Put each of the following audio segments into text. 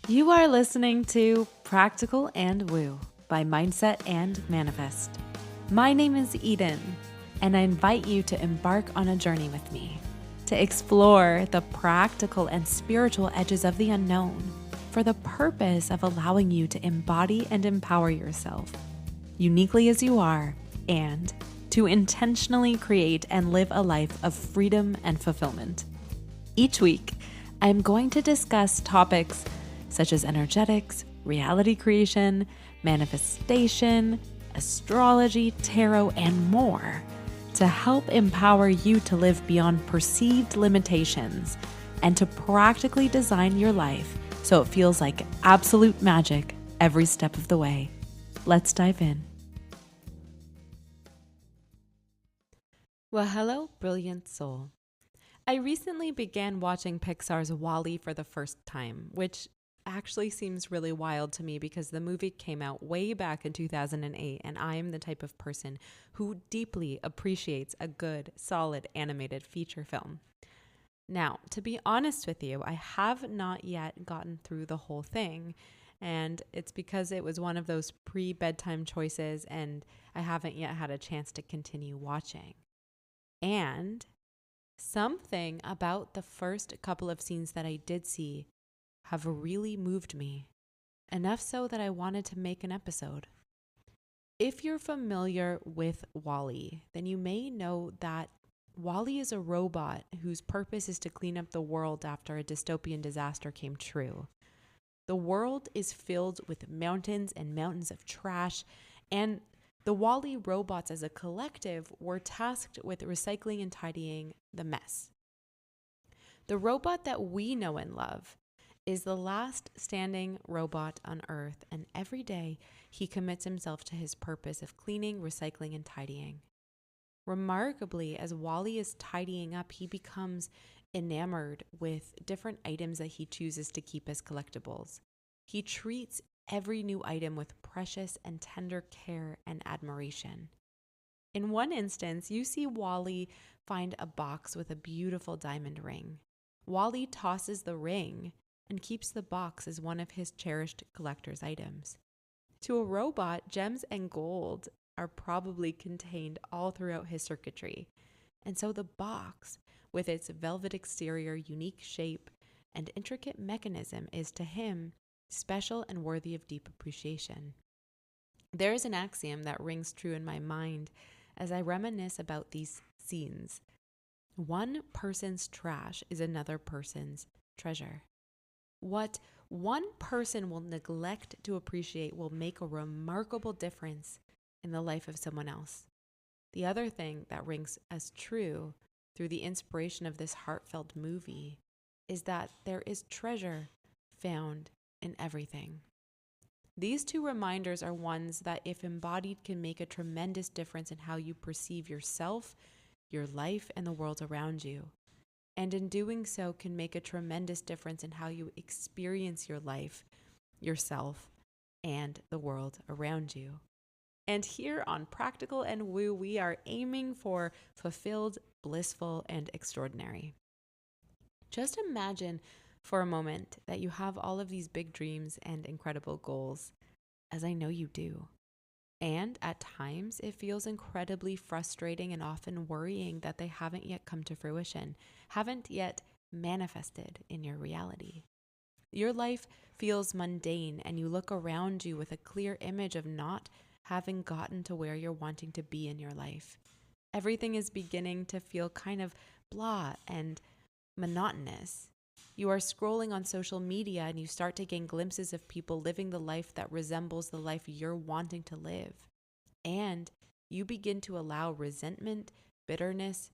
You are listening to Practical and Woo by Mindset and Manifest. My name is Eden, and I invite you to embark on a journey with me to explore the practical and spiritual edges of the unknown for the purpose of allowing you to embody and empower yourself uniquely as you are and to intentionally create and live a life of freedom and fulfillment. Each week, I am going to discuss topics such as energetics, reality creation, manifestation, astrology, tarot, and more to help empower you to live beyond perceived limitations and to practically design your life so it feels like absolute magic every step of the way. Let's dive in. Well, hello, brilliant soul. I recently began watching Pixar's WALL-E for the first time, which actually seems really wild to me because the movie came out way back in 2008, and I am the type of person who deeply appreciates a good, solid animated feature film. Now, to be honest with you, I have not yet gotten through the whole thing, and it's because it was one of those pre-bedtime choices, and I haven't yet had a chance to continue watching. And something about the first couple of scenes that I did see have really moved me, enough so that I wanted to make an episode. If you're familiar with WALL-E, then you may know that WALL-E is a robot whose purpose is to clean up the world after a dystopian disaster came true. The world is filled with mountains and mountains of trash, and the WALL-E robots as a collective were tasked with recycling and tidying the mess. The robot that we know and love is the last standing robot on Earth, and every day he commits himself to his purpose of cleaning, recycling, and tidying. Remarkably, as WALL-E is tidying up, he becomes enamored with different items that he chooses to keep as collectibles. He treats every new item with precious and tender care and admiration. In one instance, you see WALL-E find a box with a beautiful diamond ring. WALL-E tosses the ring and keeps the box as one of his cherished collector's items. To a robot, gems and gold are probably contained all throughout his circuitry, and so the box, with its velvet exterior, unique shape, and intricate mechanism, is to him special and worthy of deep appreciation. There is an axiom that rings true in my mind as I reminisce about these scenes. One person's trash is another person's treasure. What one person will neglect to appreciate will make a remarkable difference in the life of someone else. The other thing that rings as true through the inspiration of this heartfelt movie is that there is treasure found in everything. These two reminders are ones that, if embodied, can make a tremendous difference in how you perceive yourself, your life, and the world around you. And in doing so, can make a tremendous difference in how you experience your life, yourself, and the world around you. And here on Practical and Woo, we are aiming for fulfilled, blissful, and extraordinary. Just imagine for a moment that you have all of these big dreams and incredible goals, as I know you do. And at times, it feels incredibly frustrating and often worrying that they haven't yet come to fruition, haven't yet manifested in your reality. Your life feels mundane, and you look around you with a clear image of not having gotten to where you're wanting to be in your life. Everything is beginning to feel kind of blah and monotonous. You are scrolling on social media and you start to gain glimpses of people living the life that resembles the life you're wanting to live. And you begin to allow resentment, bitterness,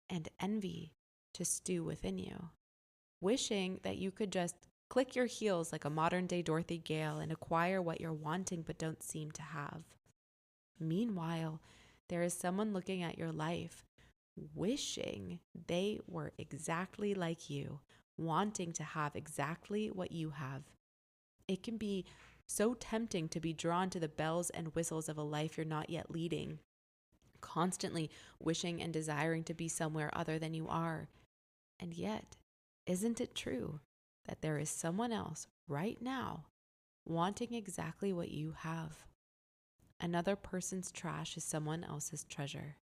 and envy to stew within you, wishing that you could just click your heels like a modern day Dorothy Gale and acquire what you're wanting but don't seem to have. Meanwhile, there is someone looking at your life, wishing they were exactly like you, wanting to have exactly what you have. It can be so tempting to be drawn to the bells and whistles of a life you're not yet leading, constantly wishing and desiring to be somewhere other than you are. And yet, isn't it true that there is someone else right now, wanting exactly what you have. Another person's trash is someone else's treasure.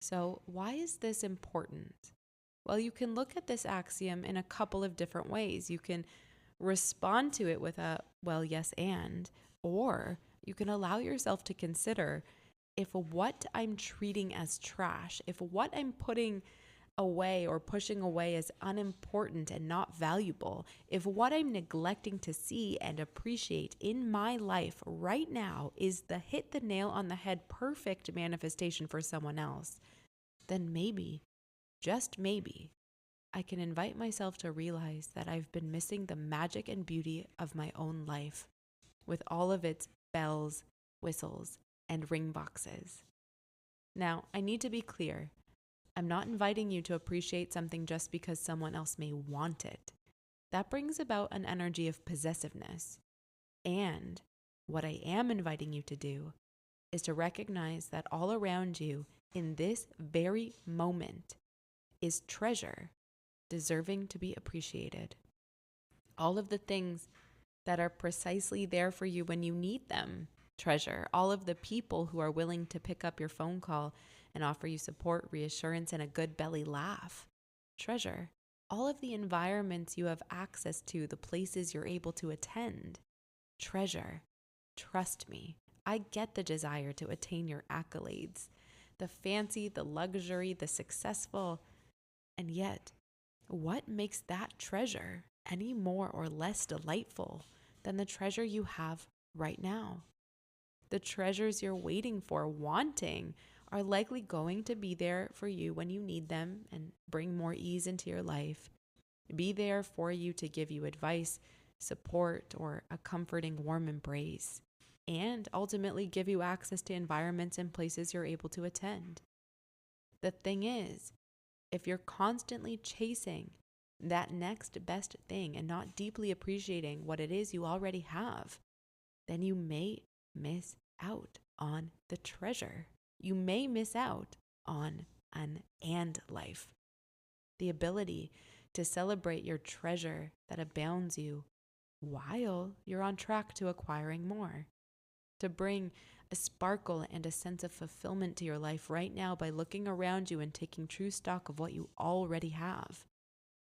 So, why is this important? Well, you can look at this axiom in a couple of different ways. You can respond to it with a, well, yes, and, or you can allow yourself to consider if what I'm treating as trash, if what I'm putting away or pushing away as unimportant and not valuable, if what I'm neglecting to see and appreciate in my life right now is the hit the nail on the head perfect manifestation for someone else, then maybe, just maybe, I can invite myself to realize that I've been missing the magic and beauty of my own life with all of its bells, whistles, and ring boxes. Now, I need to be clear. I'm not inviting you to appreciate something just because someone else may want it. That brings about an energy of possessiveness. And what I am inviting you to do is to recognize that all around you in this very moment is treasure deserving to be appreciated. All of the things that are precisely there for you when you need them, treasure. All of the people who are willing to pick up your phone call and offer you support, reassurance, and a good belly laugh, treasure. All of the environments you have access to, the places you're able to attend, treasure. Trust me, I get the desire to attain your accolades, the fancy, the luxury, the successful, and yet, what makes that treasure any more or less delightful than the treasure you have right now? The treasures you're waiting for, wanting, are likely going to be there for you when you need them and bring more ease into your life. Be there for you to give you advice, support, or a comforting, warm embrace, and ultimately give you access to environments and places you're able to attend. The thing is, if you're constantly chasing that next best thing and not deeply appreciating what it is you already have, then you may miss out on the treasure. You may miss out on an and life. The ability to celebrate your treasure that abounds you while you're on track to acquiring more. To bring a sparkle and a sense of fulfillment to your life right now by looking around you and taking true stock of what you already have.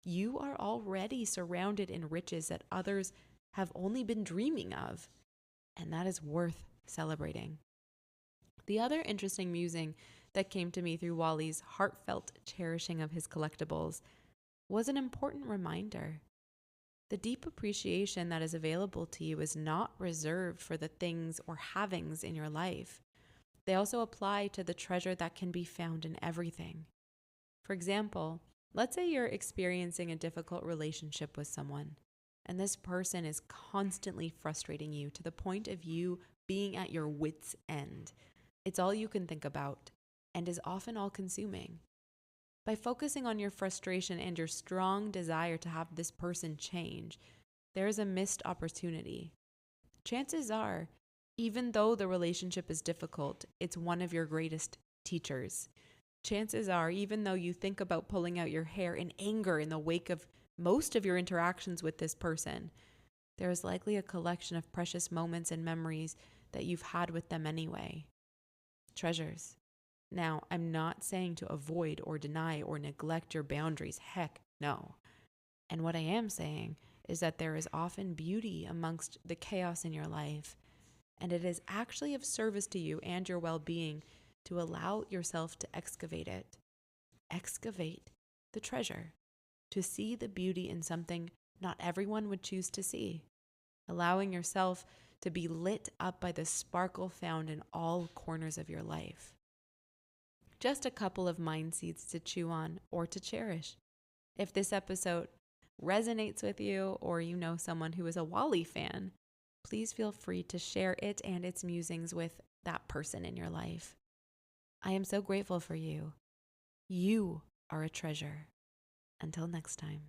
You are already surrounded in riches that others have only been dreaming of, and that is worth celebrating. The other interesting musing that came to me through Wally's heartfelt cherishing of his collectibles was an important reminder. The deep appreciation that is available to you is not reserved for the things or havings in your life. They also apply to the treasure that can be found in everything. For example, let's say you're experiencing a difficult relationship with someone, and this person is constantly frustrating you to the point of you being at your wits' end. It's all you can think about and is often all-consuming. By focusing on your frustration and your strong desire to have this person change, there is a missed opportunity. Chances are, even though the relationship is difficult, it's one of your greatest teachers. Chances are, even though you think about pulling out your hair in anger in the wake of most of your interactions with this person, there is likely a collection of precious moments and memories that you've had with them anyway. Treasures. Now, I'm not saying to avoid or deny or neglect your boundaries. Heck, no. And what I am saying is that there is often beauty amongst the chaos in your life, and it is actually of service to you and your well-being to allow yourself to excavate it. Excavate the treasure, to see the beauty in something not everyone would choose to see, allowing yourself to be lit up by the sparkle found in all corners of your life. Just a couple of mind seeds to chew on or to cherish. If this episode resonates with you, or you know someone who is a Wally fan, please feel free to share it and its musings with that person in your life. I am so grateful for you. You are a treasure. Until next time.